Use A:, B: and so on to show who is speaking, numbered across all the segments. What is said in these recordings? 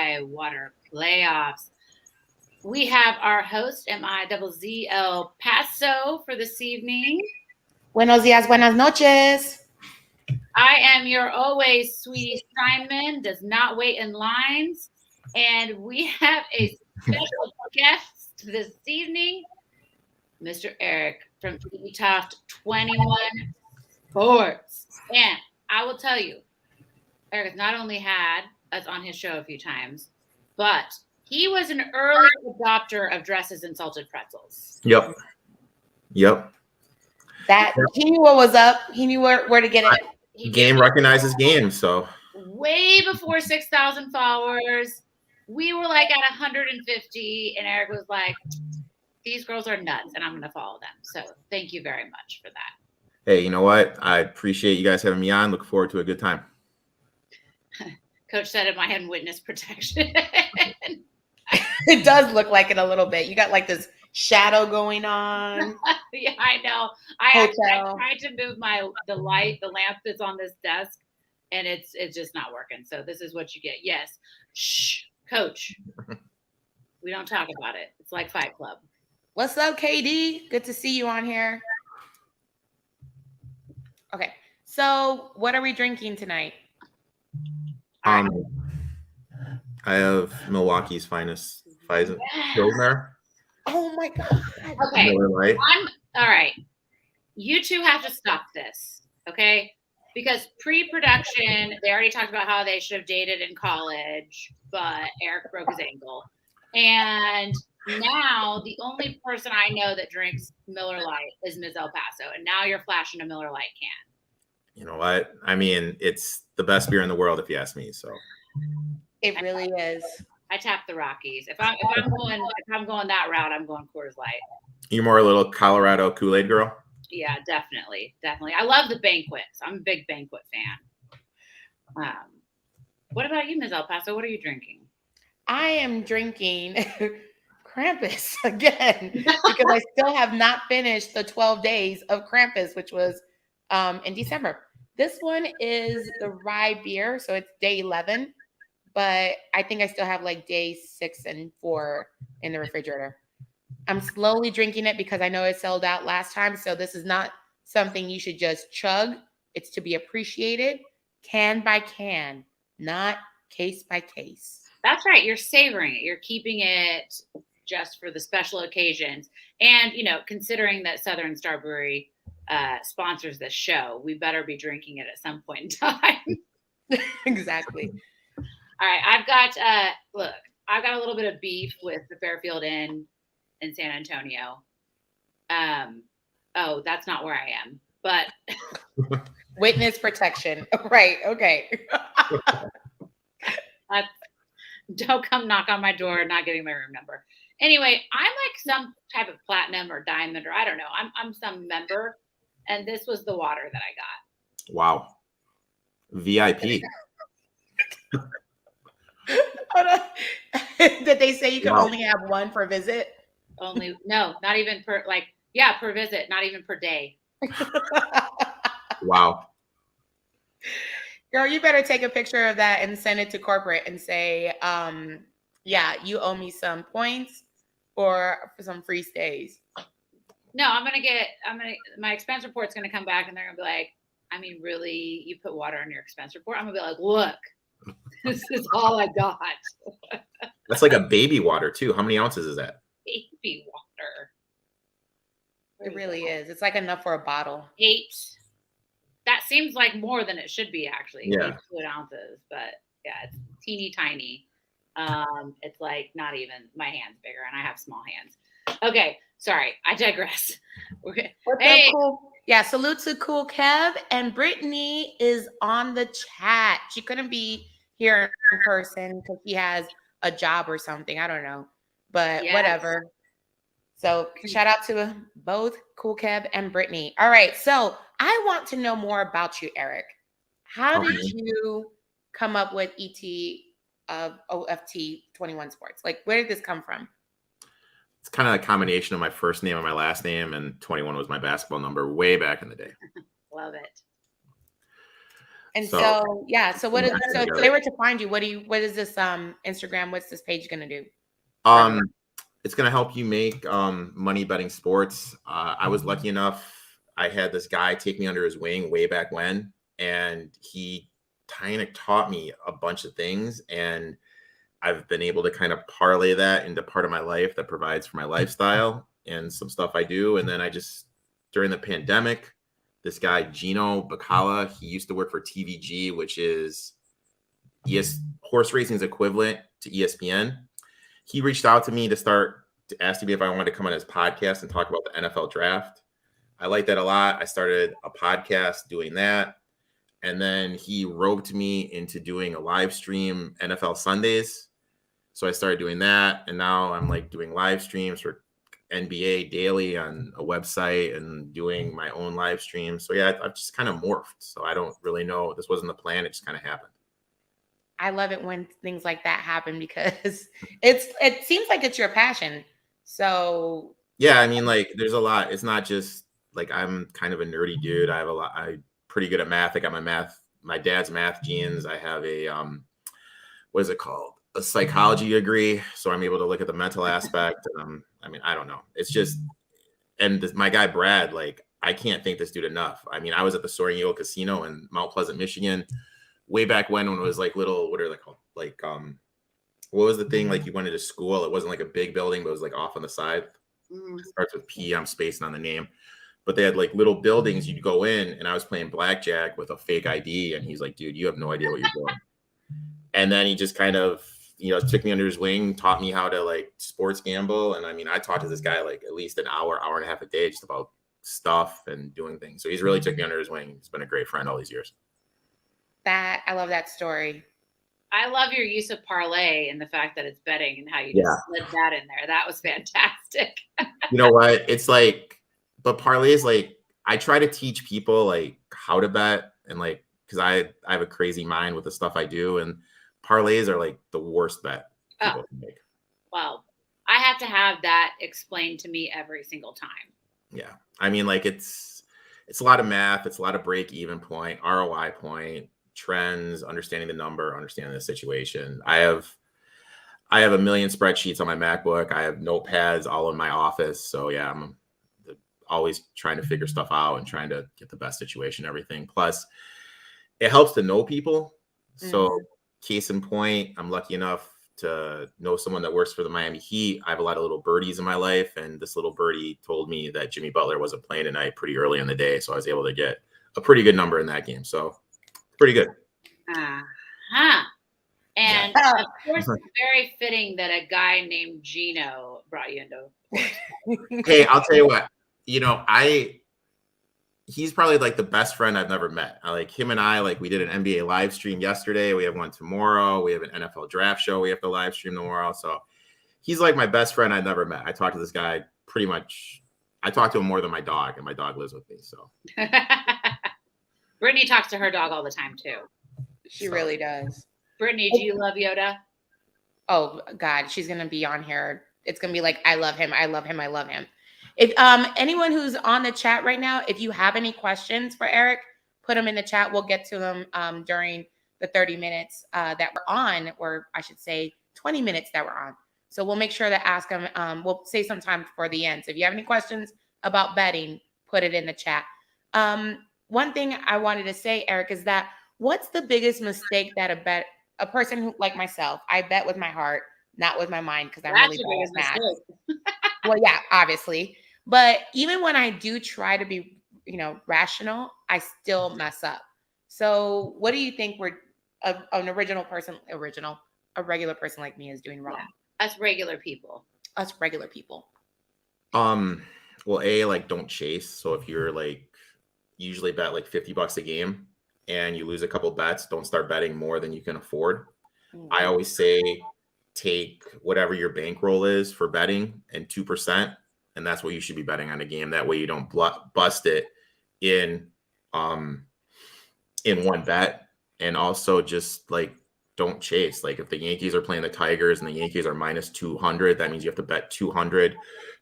A: Highwater Playoffs. We have our host, Mizz El Paso, for this evening.
B: Buenos días, buenas noches.
A: I am your always Suitie Steinman, does not wait in lines. And we have a special guest this evening, Mr. Eric from EToft21sports. And I will tell you, Eric has not only had us on his show a few times, but he was an early adopter of dresses and salted pretzels.
C: Yep.
B: That he knew what was up. He knew where to get it.
C: Game recognizes game, so
A: way before 6,000 followers, we were like at 150, and Eric was like, "These girls are nuts, and I'm going to follow them." So thank you very much for that.
C: Hey, you know what? I appreciate you guys having me on. Look forward to a good time.
A: Coach said it might have witness protection.
B: It does look like it a little bit. You got like this shadow going on.
A: Yeah, I know. I tried to move the lamp that's on this desk, and it's just not working. So this is what you get. Yes. Shh, Coach. We don't talk about it. It's like Fight Club.
B: What's up, KD? Good to see you on here. Okay. So what are we drinking tonight?
C: I have Milwaukee's finest Pilsner.
B: Oh my God.
A: Okay. All right. You two have to stop this, okay? Because pre-production, they already talked about how they should have dated in college, but Eric broke his ankle. And now the only person I know that drinks Miller Lite is Mizz El Paso. And now you're flashing a Miller Lite can.
C: You know what? I mean, it's the best beer in the world, if you ask me. So
B: it really is.
A: I tap the Rockies. If I'm going that route, I'm going Coors Light.
C: You're more a little Colorado Kool-Aid girl?
A: Yeah, definitely. I love the banquets. I'm a big banquet fan. What about you, Mizz El Paso? What are you drinking?
B: I am drinking Krampus again because I still have not finished the 12 days of Krampus, which was in December. This one is the rye beer, so it's day 11, but I think I still have like day 6 and 4 in the refrigerator. I'm slowly drinking it because I know it sold out last time, so this is not something you should just chug. It's to be appreciated can by can, not case by case.
A: That's right. You're savoring it. You're keeping it just for the special occasions. And, considering that Southern Star Brewery sponsors this show, we better be drinking it at some point in time.
B: Exactly.
A: All right. I've got a little bit of beef with the Fairfield Inn in San Antonio. That's not where I am, but
B: witness protection. Right. Okay.
A: Don't come knock on my door, not getting my room number. Anyway, I'm like some type of platinum or diamond, or I don't know. I'm some member, and this was the water that I got.
C: Wow. VIP.
B: Did they say you can only have one per visit?
A: No, not even per visit, not even per day.
C: Wow.
B: Girl, you better take a picture of that and send it to corporate and say, you owe me some points or some free stays.
A: No, my expense report's going to come back and they're going to be like, I mean, really, you put water on your expense report? I'm going to be like, look, this is all I got.
C: That's like a baby water too. How many ounces is that?
A: Baby water.
B: It really is. It's like enough for a bottle.
A: 8. That seems like more than it should be, actually.
C: Yeah.
A: 8 fluid ounces, but yeah, it's teeny tiny. It's like not even my hand's bigger, and I have small hands. Okay, sorry, I digress. Okay.
B: Hey, cool. Yeah, salute to Cool Kev, and Brittany is on the chat. She couldn't be here in person because she has a job or something. I don't know, but whatever. So shout out to both Cool Kev and Brittany. All right, so I want to know more about you, Eric. How did you come up with EToft21sports? Like, where did this come from?
C: It's kind of a combination of my first name and my last name, and 21 was my basketball number way back in the day.
A: Love it.
B: And so yeah. So what is so if
C: together.
B: they were to find you, what is this Instagram? What's this page gonna do?
C: It's gonna help you make money betting sports. I was lucky enough. I had this guy take me under his wing way back when, and he kind of taught me a bunch of things, and I've been able to kind of parlay that into part of my life that provides for my lifestyle and some stuff I do. And then I just, during the pandemic, this guy, Gino Bacala, he used to work for TVG, which is horse racing's equivalent to ESPN. He reached out to me to ask me if I wanted to come on his podcast and talk about the NFL draft. I liked that a lot. I started a podcast doing that. And then he roped me into doing a live stream NFL Sundays. So I started doing that. And now I'm like doing live streams for NBA daily on a website and doing my own live stream. So yeah, I've just kind of morphed. So I don't really know. This wasn't the plan. It just kind of happened.
B: I love it when things like that happen because it seems like it's your passion. So
C: yeah, I mean, like there's a lot. It's not just like I'm kind of a nerdy dude. I'm pretty good at math. I got my dad's math genes. I have a what is it called? A psychology degree. So I'm able to look at the mental aspect. I mean, I don't know. It's just, and my guy Brad, like I can't thank this dude enough. I mean, I was at the Soaring Eagle Casino in Mount Pleasant, Michigan, way back when it was like little, what are they called? Like what was the thing? Like you went into school. It wasn't like a big building, but it was like off on the side. It starts with P. I'm spacing on the name. But they had like little buildings you'd go in, and I was playing blackjack with a fake ID. And he's like, dude, you have no idea what you're doing. And then he just kind of, took me under his wing, taught me how to like sports gamble. And I mean, I talked to this guy like at least an hour and a half a day just about stuff and doing things. So he's really took me under his wing. He's been a great friend all these years.
B: I love that story.
A: I love your use of parlay and the fact that it's betting and how you just slid that in there. That was fantastic.
C: You know what? It's like, but parlay is like, I try to teach people like how to bet and like, because I have a crazy mind with the stuff I do, and parlays are like the worst bet people can make.
A: Well, I have to have that explained to me every single time.
C: Yeah. I mean, like it's a lot of math. It's a lot of break even point, ROI point, trends, understanding the number, understanding the situation. I have a million spreadsheets on my MacBook. I have notepads all in my office. So yeah, I'm always trying to figure stuff out and trying to get the best situation, everything. Plus it helps to know people. So case in point, I'm lucky enough to know someone that works for the Miami Heat. I have a lot of little birdies in my life, and this little birdie told me that Jimmy Butler wasn't playing tonight pretty early in the day. So I was able to get a pretty good number in that game. So pretty good.
A: And of course, it's very fitting that a guy named Gino brought you into.
C: Hey, I'll tell you what, he's probably like the best friend I've never met. I like him, and I like we did an NBA live stream yesterday. We have one tomorrow. We have an NFL draft show we have to live stream tomorrow. So he's like my best friend I've never met. I talk to this guy pretty much. I talk to him more than my dog, and my dog lives with me. So
A: Brittany talks to her dog all the time too.
B: She really does.
A: Brittany, do you love Yoda?
B: Oh God, she's gonna be on here. It's gonna be like, I love him. I love him. I love him. If anyone who's on the chat right now, if you have any questions for Eric, put them in the chat. We'll get to them during the 30 minutes that we're on, or I should say 20 minutes that we're on. So we'll make sure to ask them. We'll say some time for the end. So if you have any questions about betting, put it in the chat. One thing I wanted to say, Eric, is that what's the biggest mistake that a person who, like myself, I bet with my heart, not with my mind, because I'm really bad at math. Well, yeah, obviously. But even when I do try to be, rational, I still mess up. So what do you think a regular person like me is doing wrong?
A: Yeah. Us regular people.
C: Well, like don't chase. So if you're like usually bet like $50 a game and you lose a couple bets, don't start betting more than you can afford. I always say take whatever your bankroll is for betting and 2%. And that's what you should be betting on a game. That way you don't bust it in one bet. And also just like, don't chase. Like if the Yankees are playing the Tigers and the Yankees are minus 200, that means you have to bet 200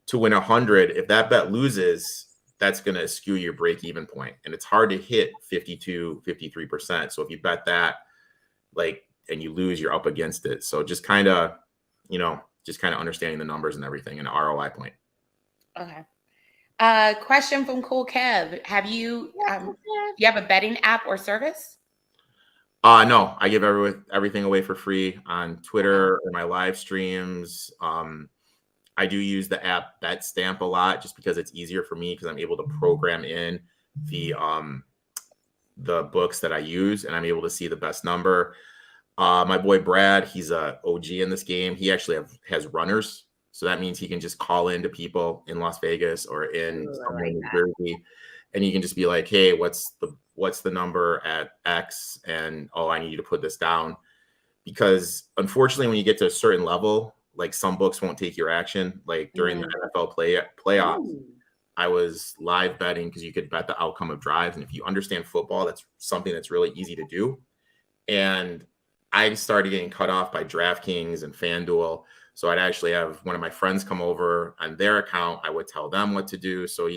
C: to win 100. If that bet loses, that's going to skew your break even point. And it's hard to hit 52, 53%. So if you bet that, like, and you lose, you're up against it. So just kind of, understanding the numbers and everything and ROI point.
B: Okay. Question from Cool Kev. Have you, you have a betting app or service?
C: No, I give everything away for free on Twitter or my live streams. I do use the app BetStamp a lot just because it's easier for me because I'm able to program in the books that I use and I'm able to see the best number. My boy Brad, he's a OG in this game. He actually has runners. So that means he can just call in to people in Las Vegas or in New Jersey. And you can just be like, hey, what's the number at X? And, I need you to put this down. Because unfortunately, when you get to a certain level, like some books won't take your action. Like during the NFL playoffs, I was live betting because you could bet the outcome of drives. And if you understand football, that's something that's really easy to do. And I started getting cut off by DraftKings and FanDuel. So I'd actually have one of my friends come over on their account. I would tell them what to do. So,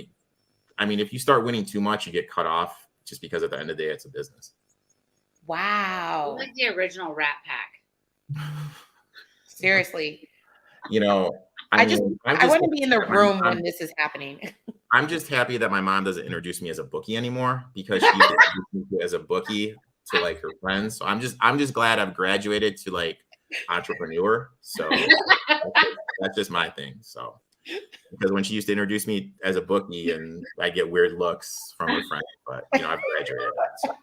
C: if you start winning too much, you get cut off just because at the end of the day, it's a business.
B: Wow.
A: Like the original Rat Pack.
B: Seriously.
C: I
B: want to be in the room when this is happening.
C: I'm just happy that my mom doesn't introduce me as a bookie anymore because she introduced me as a bookie to like her friends. So I'm just glad I've graduated to like entrepreneur. So that's just my thing. So because when she used to introduce me as a bookie and I get weird looks from her friends, but I've graduated. So.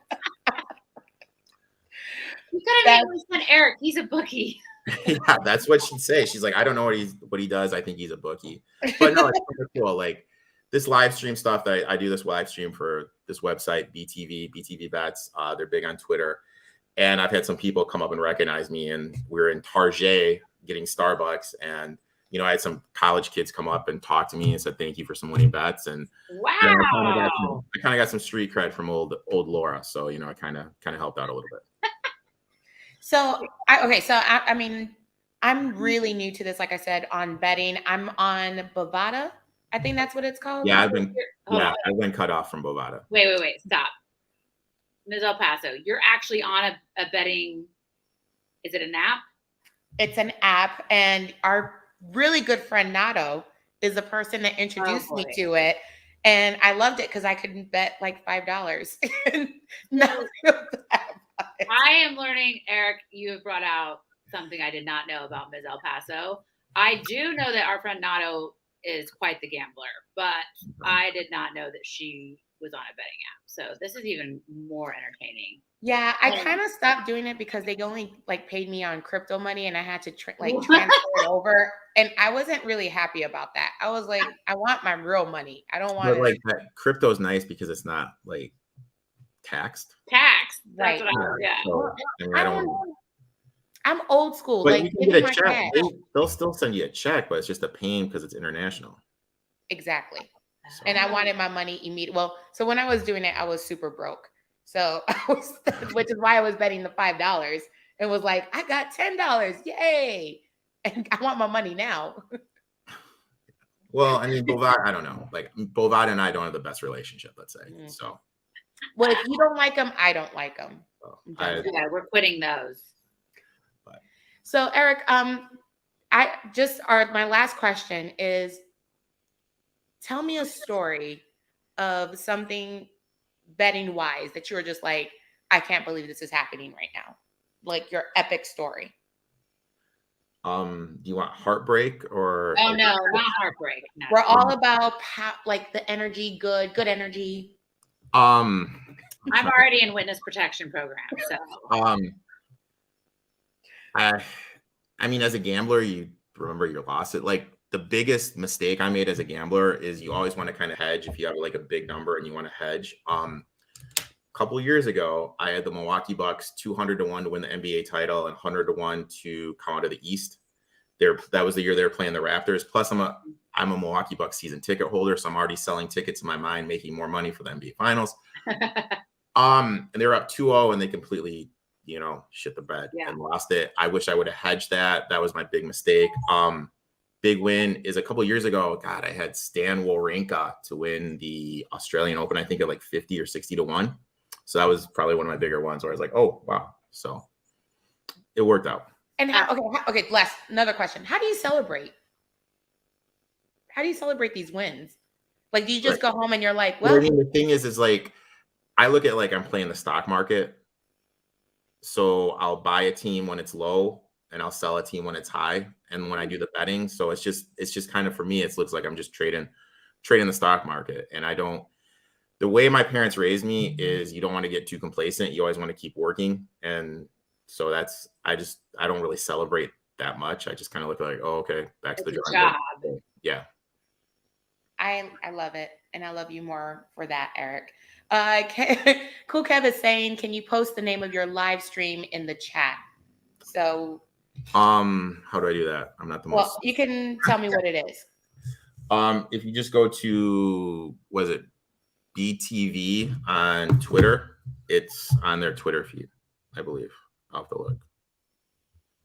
A: You gotta make my son Eric. He's a bookie.
C: Yeah, that's what she'd say. She's like, I don't know what he does. I think he's a bookie. But no, it's super cool. Like this live stream stuff that I do this live stream for this website, BTV Bets. They're big on Twitter. And I've had some people come up and recognize me. And we're in Target getting Starbucks. And, I had some college kids come up and talk to me and said, thank you for some winning bets. And
A: wow,
C: I kind of got some street cred from old Laura. So, I kind of helped out a little bit.
B: So, I'm really new to this. Like I said, on betting, I'm on Bovada. I think that's what it's called.
C: Yeah, I've been cut off from Bovada.
A: Wait, stop. Mizz El Paso, you're actually on a betting. Is it an app?
B: It's an app, and our really good friend Nato is the person that introduced me to it, and I loved it because I could bet like $5.
A: I am learning, Eric. You have brought out something I did not know about Mizz El Paso. I do know that our friend Nato is quite the gambler, but I did not know that she was on a betting app. So this is even more entertaining.
B: Yeah, I kind of stopped doing it because they only like paid me on crypto money, and I had to transfer it over, and I wasn't really happy about that. I was like, I want my real money. I don't want.
C: But like that crypto is nice because it's not like taxed.
A: Taxed,
B: right?
C: So,
B: I'm old school.
C: But
B: like,
C: you can get a check. They'll still send you a check, but it's just a pain because it's international.
B: Exactly. And I wanted my money immediately. Well, so when I was doing it, I was super broke. So which is why I was betting the $5 and was like, I got $10. Yay. And I want my money now.
C: Well, Bovada, I don't know. Like Bovada and I don't have the best relationship, let's say. Mm-hmm. So.
B: Well, if you don't like them, I don't like them.
A: Yeah, we're quitting those.
C: But.
B: So Eric, my last question is, tell me a story of something betting wise that you were just like, I can't believe this is happening right now. Like your epic story.
C: Do you want heartbreak or?
A: Oh no, not heartbreak. No.
B: We're all about like the energy, good energy.
A: I'm already in witness protection program, so.
C: As a gambler, you remember your loss. Like the biggest mistake I made as a gambler is you always want to kind of hedge if you have like a big number and you want to hedge. A couple of years ago, I had the Milwaukee Bucks 200-1 to win the NBA title and 100-1 to come out of the East. That was the year they were playing the Raptors. Plus, I'm a Milwaukee Bucks season ticket holder, so I'm already selling tickets in my mind, making more money for the NBA Finals. And they were up 2-0, and they completely, shit the bed and lost it. I wish I would have hedged that. That was my big mistake. big win is a couple of years ago. God, I had Stan Wawrinka to win the Australian Open, I think at like 50 or 60 to 1. So that was probably one of my bigger ones where I was like, oh, wow. So it worked out.
B: And okay, last another question. How do you celebrate? How do you celebrate these wins? Like, do you just go home and you're like, well,
C: I mean, the thing is like, I look at like I'm playing the stock market. So I'll buy a team when it's low and I'll sell a team when it's high. And when I do the betting, so it's just kind of, for me, it looks like I'm just trading the stock market. And the way my parents raised me is you don't want to get too complacent. You always want to keep working. And so I don't really celebrate that much. I just kind of look like, oh, okay, back to the drawing board. Yeah.
B: I love it. And I love you more for that, Eric. Cool Kev is saying, can you post the name of your live stream in the chat? So
C: how do I do that? I'm not the most.
B: Well, you can tell me what it is.
C: If you just go to, what is it, BTV on Twitter, it's on their Twitter feed, I believe. I'll have to look.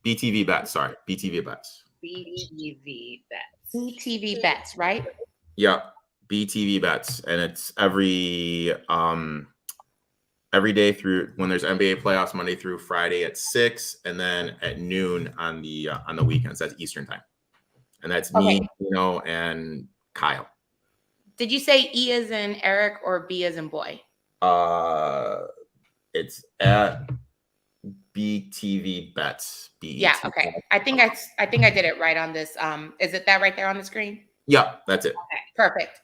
C: BTV Bets, sorry. BTV Bets.
A: BTV Bets.
B: BTV Bets, right?
C: Yep. BTV Bets. And it's every day through when there's NBA playoffs, Monday through Friday at 6, and then at noon on the weekends. That's Eastern time. And that's me, and Kyle. Did
B: you say E as in Eric or B as in boy?
C: It's at BTV Bets. B-E-T.
B: Yeah, okay. I think I did it right on this. Is it that right there on the screen?
C: Yep, that's it.
B: Okay, perfect.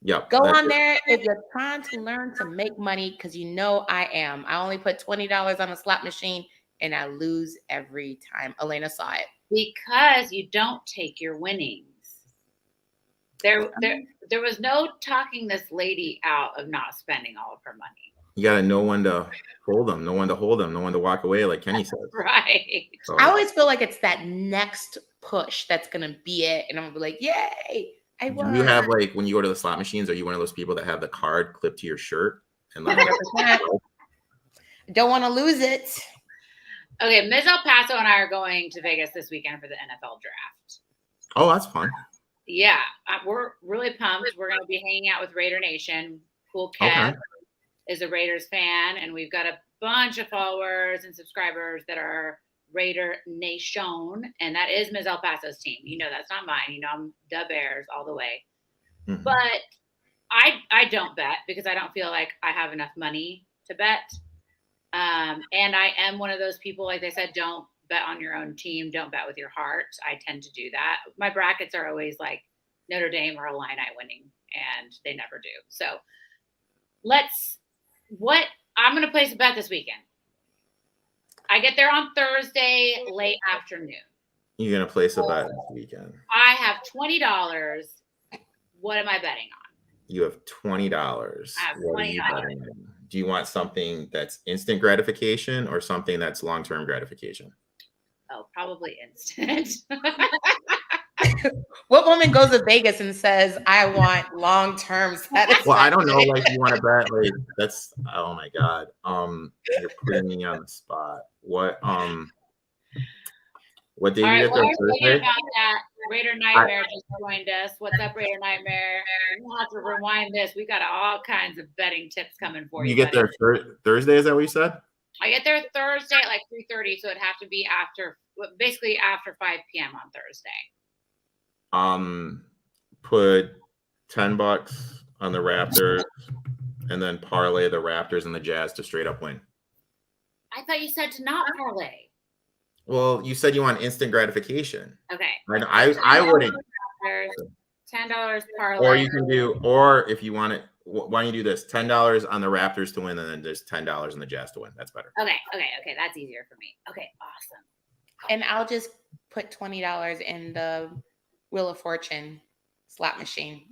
C: Yep.
B: Go on there if you're trying to learn to make money, because I am. I only put $20 on a slot machine and I lose every time. Elena saw it.
A: Because you don't take your winnings. There was no talking this lady out of not spending all of her money.
C: You gotta know when to hold them, know when to hold them, know when to walk away, like Kenny said.
A: Right.
C: So,
B: I always feel like it's that next push that's gonna be it, and I'm gonna be like, "Yay, I won!"
C: You have like when you go to the slot machines, are you one of those people that have the card clipped to your shirt and like?
B: Don't want to lose it.
A: Okay, Mizz El Paso and I are going to Vegas this weekend for the NFL draft.
C: Oh, that's fun.
A: Yeah, we're really pumped. We're going to be hanging out with Raider Nation. Cool Kev is a Raiders fan, and we've got a bunch of followers and subscribers that are Raider Nation, and that is Mizz El Paso's team. That's not mine. I'm the Bears all the way. Mm-hmm. But I don't bet because I don't feel like I have enough money to bet. And I am one of those people, like they said, don't bet on your own team. Don't bet with your heart. I tend to do that. My brackets are always like Notre Dame or Illini winning, and they never do. So I'm going to place a bet this weekend. I get there on Thursday, late afternoon.
C: You're going to place a bet this weekend.
A: I have $20. What am I betting on?
C: You have $20.
A: I have $20.
C: What are you betting on? Do you want something that's instant gratification or something that's long-term gratification?
A: Oh, probably instant.
B: What woman goes to Vegas and says, I want long-term satisfaction?
C: Well, I don't know. Like, you want to bet? Like, that's, oh my God. You're putting me on the spot. What day
A: do
C: you get there? Thursday?
A: About that, Raider Nightmare just joined us. What's up, Raider Nightmare? We'll have to rewind this. We got all kinds of betting tips coming for you.
C: You get there Thursday? Is that what you said?
A: I get there Thursday at like 3:30, so it'd have to be basically after 5 p.m. on Thursday.
C: Put $10 on the Raptors, and then parlay the Raptors and the Jazz to straight up win.
A: I thought you said to not parlay.
C: Well, you said you want instant gratification.
A: Okay.
C: I wouldn't.
A: $10 parlay.
C: Or you can do, or if you want it, why don't you do this? $10 on the Raptors to win, and then there's $10 on the Jazz to win. That's better.
A: Okay. That's easier for me. Okay, awesome.
B: And I'll just put $20 in the Wheel of Fortune slot machine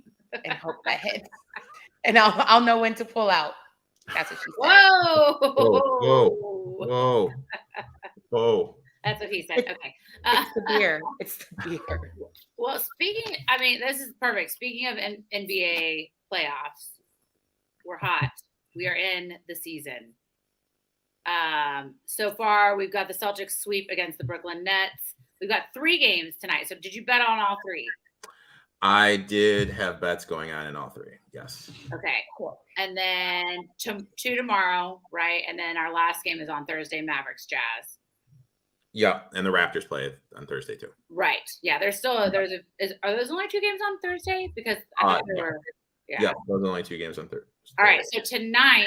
B: and hope that hits. And I'll know when to pull out. That's what she said.
A: Whoa. That's what he said. Okay.
B: It's the beer.
A: Well, this is perfect. Speaking of NBA playoffs, we're hot. We are in the season. So far, we've got the Celtics sweep against the Brooklyn Nets. We've got 3 games tonight. So did you bet on all 3?
C: I did have bets going on in all 3. Yes.
A: Okay, cool. And then 2 tomorrow, right? And then our last game is on Thursday, Mavericks Jazz.
C: Yeah, and the Raptors play on Thursday too.
A: Right. Yeah, are those only 2 games on Thursday? Because I thought there were.
C: Yeah, those are only 2 games on Thursday.
A: All right, so tonight,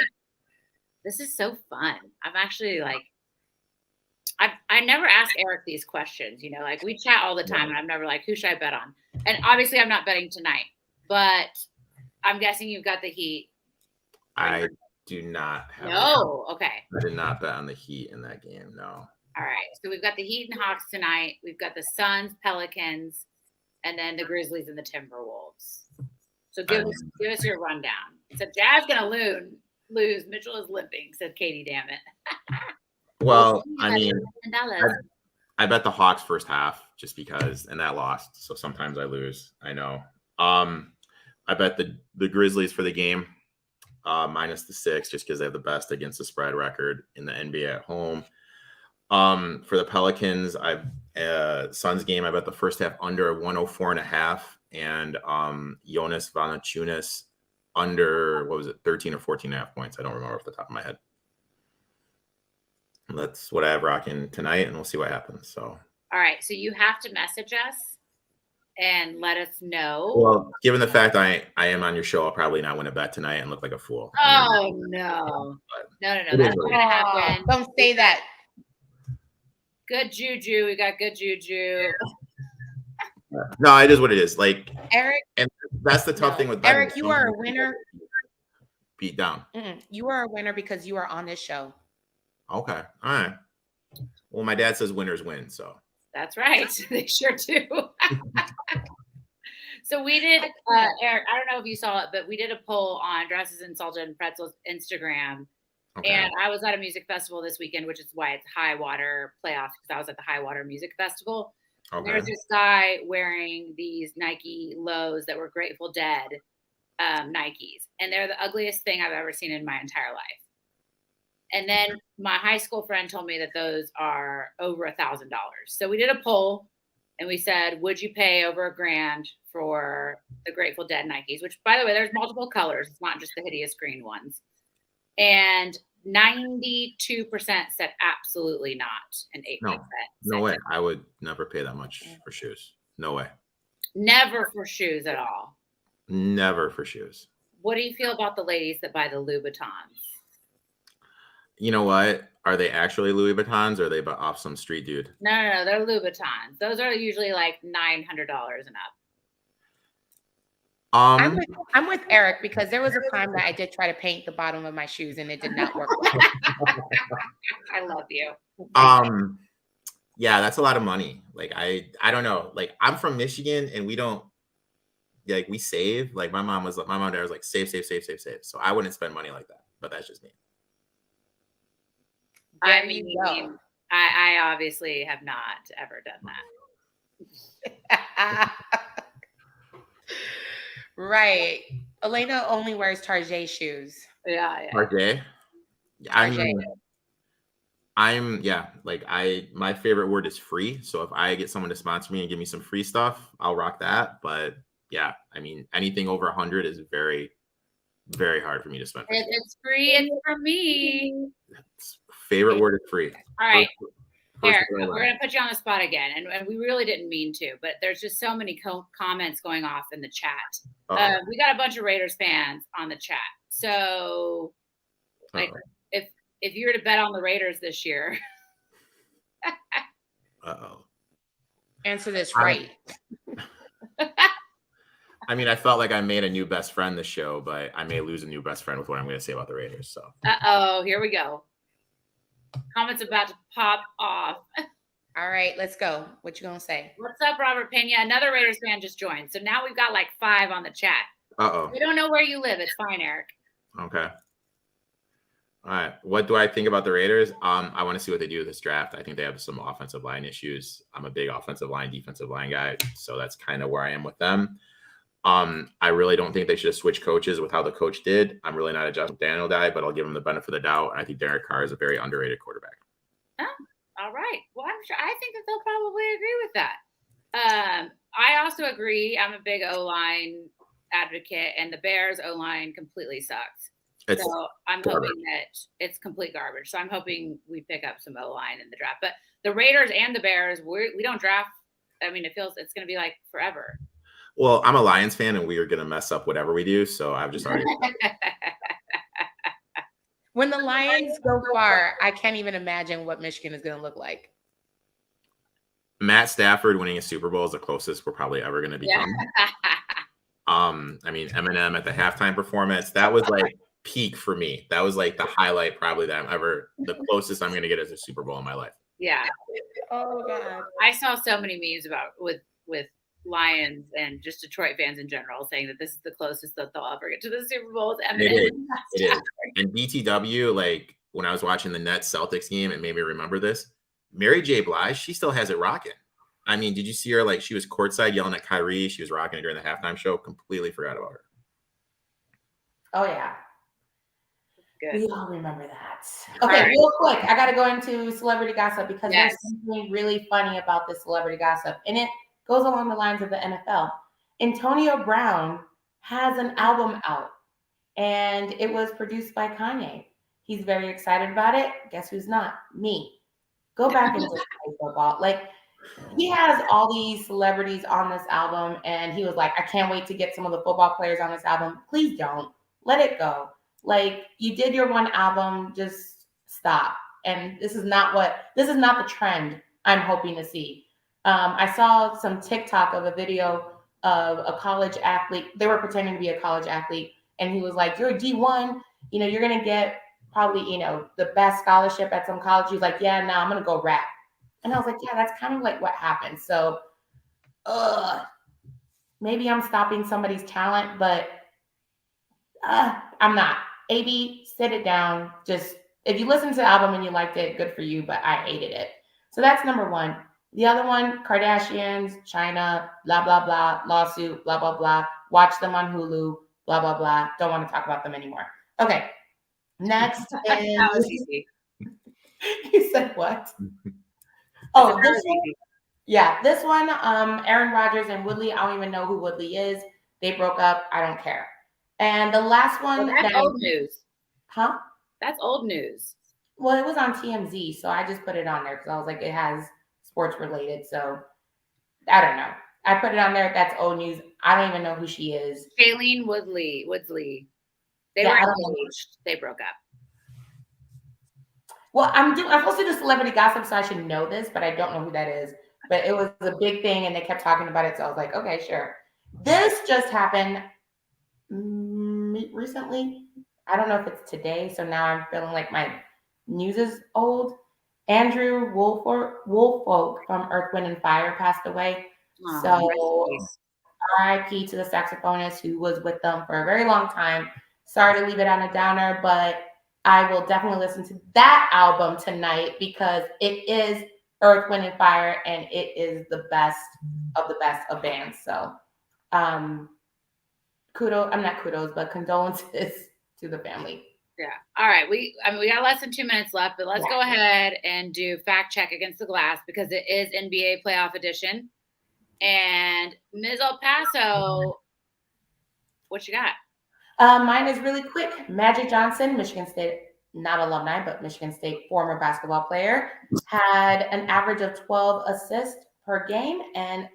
A: this is so fun. I'm actually like, I never ask Eric these questions. Like we chat all the time, and I'm never like, who should I bet on? And obviously, I'm not betting tonight, but I'm guessing you've got the Heat.
C: I do not have.
A: No, okay.
C: I did not bet on the Heat in that game. No.
A: All right, so we've got the Heat and Hawks tonight. We've got the Suns, Pelicans, and then the Grizzlies and the Timberwolves. So give us your rundown. So Jazz gonna lose. Mitchell is limping, said Katie. Damn it.
C: Well, I mean, I bet the Hawks first half just because, and that lost. So sometimes I lose. I know. I bet the Grizzlies for the game, minus the 6, just because they have the best against the spread record in the NBA at home. For the Pelicans, Suns game, I bet the first half under 104.5, and Jonas Valanciunas under 13 or 14.5 points. I don't remember off the top of my head. That's what I have rocking tonight, and we'll see what happens. So,
A: all right. So you have to message us and let us know.
C: Well, given the fact I am on your show, I'll probably not win a bet tonight and look like a fool.
A: Oh no. That's not gonna happen.
B: Don't say that.
A: Good juju. We got good juju.
C: No, it is what it is. Like
B: Eric,
C: and that's the tough thing with
B: betting. Eric. You are a winner.
C: Beat down.
B: You are a winner because you are on this show.
C: Okay. All right. Well, my dad says winners win, so.
A: That's right. They sure do. So we did, Eric, I don't know if you saw it, but we did a poll on Dresses and Salted and Pretzels Instagram. Okay. And I was at a music festival this weekend, which is why it's Highwater Playoffs, because I was at the Highwater Music Festival. Okay. There's this guy wearing these Nike lows that were Grateful Dead Nikes. And they're the ugliest thing I've ever seen in my entire life. And then my high school friend told me that those are over $1,000. So we did a poll and we said, would you pay over $1,000 for the Grateful Dead Nikes? Which, by the way, there's multiple colors. It's not just the hideous green ones. And 92% said absolutely not. And 8%
C: no way. I would never pay that much for shoes. No way.
A: Never for shoes at all.
C: Never for shoes.
A: What do you feel about the ladies that buy the Louboutins?
C: You know what? Are they actually Louis Vuittons or are they off some street dude?
A: No. They're Louboutins. Those are usually like $900 and up.
B: I'm with Eric because there was a time that I did try to paint the bottom of my shoes and it did not work.
A: I love you.
C: Yeah, that's a lot of money. Like I don't know. Like I'm from Michigan and we don't like we save. Like my mom and dad was like save. So I wouldn't spend money like that. But that's just me.
A: I mean, I obviously have not ever done that.
B: Right. Elena only wears Target shoes.
A: Yeah.
C: Target? My favorite word is free. So if I get someone to sponsor me and give me some free stuff, I'll rock that. But yeah, I mean, anything over 100 is very, very hard for me to spend.
A: It's free. It's for me.
C: Favorite word is free.
A: All right. Eric, we're going to put you on the spot again. And we really didn't mean to, but there's just so many comments going off in the chat. We got a bunch of Raiders fans on the chat. So like if you were to bet on the Raiders this year.
B: Answer this right.
C: I mean, I felt like I made a new best friend this show, but I may lose a new best friend with what I'm going to say about the Raiders. So.
A: Here we go. Comments about to pop off.
B: All right, let's go. What you gonna say?
A: What's up, Robert Pena? Another Raiders fan just joined. So now we've got like 5 on the chat. We don't know where you live. It's fine, Eric.
C: Okay. All right. What do I think about the Raiders? I want to see what they do with this draft. I think they have some offensive line issues. I'm a big offensive line, defensive line guy. So that's kind of where I am with them. I really don't think they should have switched coaches with how the coach did. I'm really not a Josh McDaniel guy, but I'll give him the benefit of the doubt. I think Derek Carr is a very underrated quarterback.
A: Oh, All right. Well, I think that they'll probably agree with that. I also agree. I'm a big O-line advocate, and the Bears O-line completely sucks. So I'm hoping that it's complete garbage. So I'm hoping we pick up some O-line in the draft. But the Raiders and the Bears, we don't draft. I mean, it's going to be like forever.
C: Well, I'm a Lions fan, and we are going to mess up whatever we do. So I've just already.
B: When the Lions go far, I can't even imagine what Michigan is going to look like.
C: Matt Stafford winning a Super Bowl is the closest we're probably ever going to become. I mean, Eminem at the halftime performance, that was like peak for me. That was like the highlight probably that the closest I'm going to get as a Super Bowl in my life.
A: Yeah.
B: Oh God.
A: I saw so many memes about with Lions and just Detroit fans in general saying that this is the closest that they'll ever get to the Super Bowl.
C: It is. And BTW, like when I was watching the Nets Celtics game, it made me remember this. Mary J. Blige, she still has it rocking. I mean, did you see her? Like, she was courtside yelling at Kyrie. She was rocking it during the halftime show. Completely forgot about her.
B: Oh, yeah.
A: Good.
B: We all remember that. Okay, real quick. I got to go into celebrity gossip because there's something really funny about this celebrity gossip. And it goes along the lines of the NFL. Antonio Brown has an album out. And it was produced by Kanye. He's very excited about it. Guess who's not? Me. Go back and just play football. Like, he has all these celebrities on this album, and he was like, I can't wait to get some of the football players on this album. Please don't. Let it go. Like, you did your one album, just stop. And this is not the trend I'm hoping to see. I saw some TikTok of a video of a college athlete. They were pretending to be a college athlete, and he was like, you're a D1, you're going to get probably, the best scholarship at some college. He's like, yeah, no, I'm going to go rap. And I was like, yeah, that's kind of like what happened. So, maybe I'm stopping somebody's talent, but I'm not. AB, sit it down. Just, if you listened to the album and you liked it, good for you, but I hated it. So that's number one. The other one, Kardashians, China, blah, blah, blah, lawsuit, blah, blah, blah. Watch them on Hulu, blah, blah, blah. Don't want to talk about them anymore. Okay. Next is...
A: That was easy.
B: You said what? Oh, this one? Yeah, this one, Aaron Rodgers and Woodley. I don't even know who Woodley is. They broke up. I don't care. And the last one...
A: Well, that's old news.
B: Huh?
A: That's old news.
B: Well, it was on TMZ, so I just put it on there because I was like, it has sports related. So I don't know. I put it on there. That's old news. I don't even know who she is.
A: Shailene Woodley. They were engaged. They broke up.
B: Well, I'm supposed to do celebrity gossip, so I should know this, but I don't know who that is. But it was a big thing, and they kept talking about it, so I was like, okay, sure. This just happened recently. I don't know if it's today, so now I'm feeling like my news is old. Andrew Woolfolk from Earth, Wind, and Fire passed away. So RIP to the saxophonist who was with them for a very long time. Sorry to leave it on a downer, but I will definitely listen to that album tonight because it is Earth, Wind, and Fire, and it is the best of bands. So condolences to the family.
A: Yeah. All right. We got less than 2 minutes left, but let's go ahead and do fact check against the glass because it is NBA playoff edition. And Mizz El Paso, what you got?
B: Mine is really quick. Magic Johnson, Michigan State, not alumni, but Michigan State former basketball player, had an average of 12 assists per game and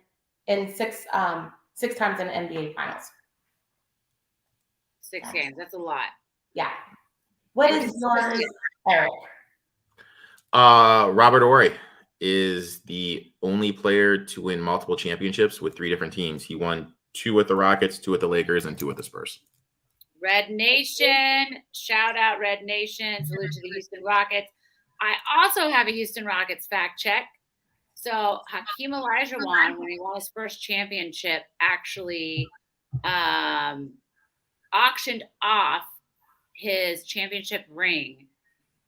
B: in six times in NBA Finals.
A: 6 games. That's a lot.
B: Yeah. What is yours, Eric?
C: Robert Horry is the only player to win multiple championships with 3 different teams. He won 2 with the Rockets, 2 with the Lakers, and 2 with the Spurs.
A: Red Nation. Shout out Red Nation. Salute to the Houston Rockets. I also have a Houston Rockets fact check. So Hakeem Olajuwon, when he won his first championship, actually auctioned off his championship ring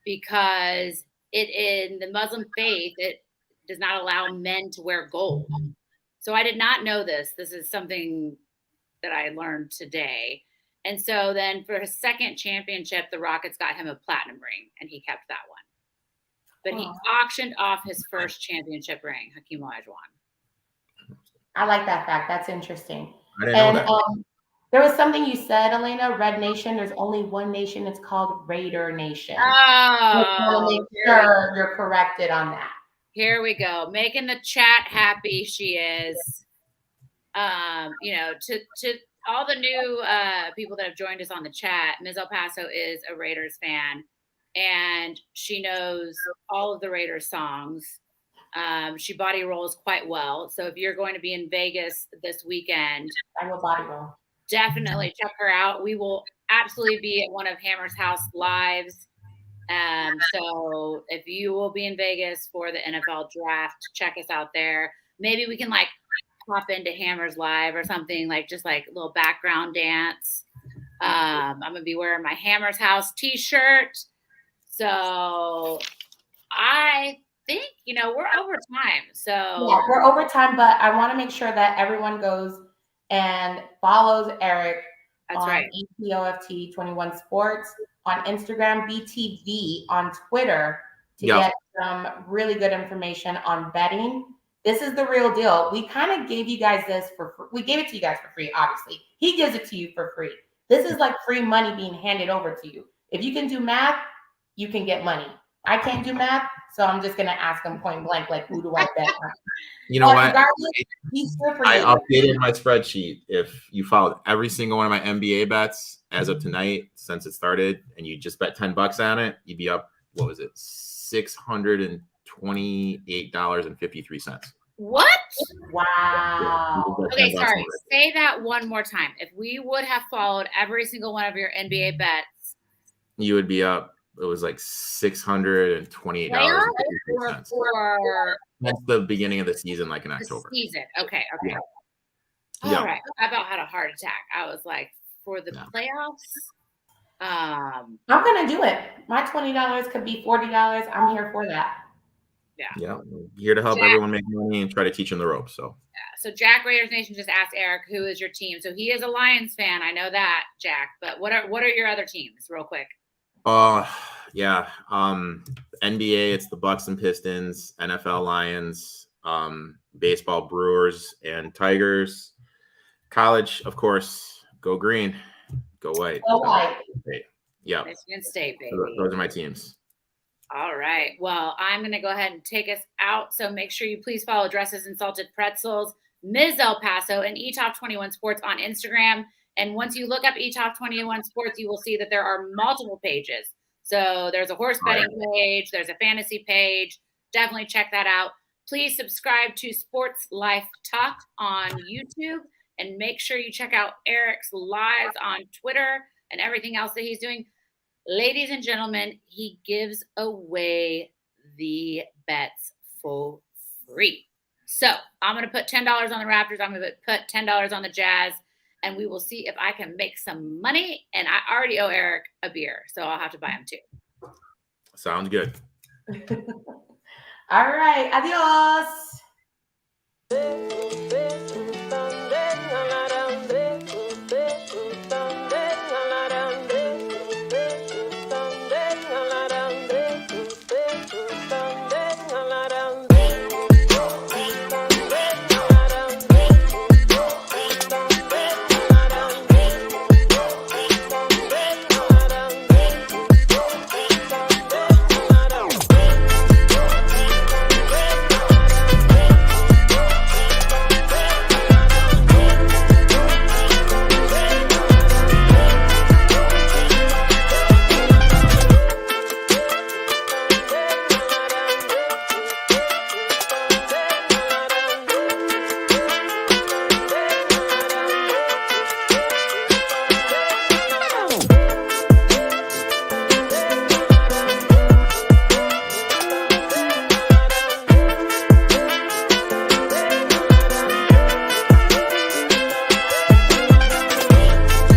A: because in the Muslim faith, it does not allow men to wear gold. So I did not know this. This is something that I learned today. And so then for his second championship, the Rockets got him a platinum ring and he kept that one. but he auctioned off his first championship ring. Hakeem Olajuwon.
B: I like that fact. That's interesting.
C: I didn't know that.
B: There was something you said, Elena, Red Nation. There's only one nation. It's called Raider Nation.
A: Oh,
B: I want to make sure you're corrected on that.
A: Here we go. Making the chat happy, she is. To all the new people that have joined us on the chat, Mizz El Paso is a Raiders fan, and she knows all of the Raiders songs. She body rolls quite well. So if you're going to be in Vegas this weekend,
B: I will body roll.
A: Definitely check her out. We will absolutely be at one of Hammer's House lives. So if you will be in Vegas for the NFL draft, check us out there. Maybe we can pop into Hammer's live or something, just a little background dance. I'm going to be wearing my Hammer's House t-shirt. So I think, we're over time. So
B: yeah, we're over time, but I want to make sure that everyone goes and follows Eric on EToft21sports on Instagram, BTV on Twitter to get some really good information on betting. This is the real deal. We kind of gave you guys this for free. We gave it to you guys for free, obviously. He gives it to you for free. This is like free money being handed over to you. If you can do math, you can get money. I can't do math, so I'm just going to ask him point blank, who do I bet on?
C: You know what?
B: He's here for
C: I
B: you.
C: updated my spreadsheet. If you followed every single one of my NBA bets as of tonight, since it started, and you just bet $10 on it, you'd be up, what was it, $628.53.
A: What?
B: Wow.
A: Okay, sorry. Say that one more time. If we would have followed every single one of your NBA bets,
C: you would be up. It was $628. That's the beginning of the season, in October.
A: Season. Okay.
C: Yeah.
A: All right. I about had a heart attack. I was like, for the playoffs.
B: I'm gonna do it. My $20 could be $40. I'm here for that.
C: Yeah. Here to help everyone make money and try to teach them the ropes. So
A: So Jack Raiders Nation just asked Eric, who is your team? So he is a Lions fan. I know that, Jack. But what are your other teams, real quick?
C: NBA, it's the Bucks and Pistons. NFL, Lions. Baseball, Brewers and Tigers. College, of course, go green, go white.
B: Go white.
C: Yeah.
A: Michigan State, baby.
C: Those are my teams.
A: All right. Well, I'm going to go ahead and take us out. So make sure you please follow Dresses and Salted Pretzels, Mizz El Paso, and EToft21sports on Instagram. And once you look up EToft21sports, you will see that there are multiple pages. So there's a horse betting page. There's a fantasy page. Definitely check that out. Please subscribe to SportsLifeTalk on YouTube. And make sure you check out Eric's lives on Twitter and everything else that he's doing. Ladies and gentlemen, he gives away the bets for free. So I'm going to put $10 on the Raptors. I'm going to put $10 on the Jazz. And we will see if I can make some money. And I already owe Eric a beer, so I'll have to buy him too.
C: Sounds good.
B: All right. Adios.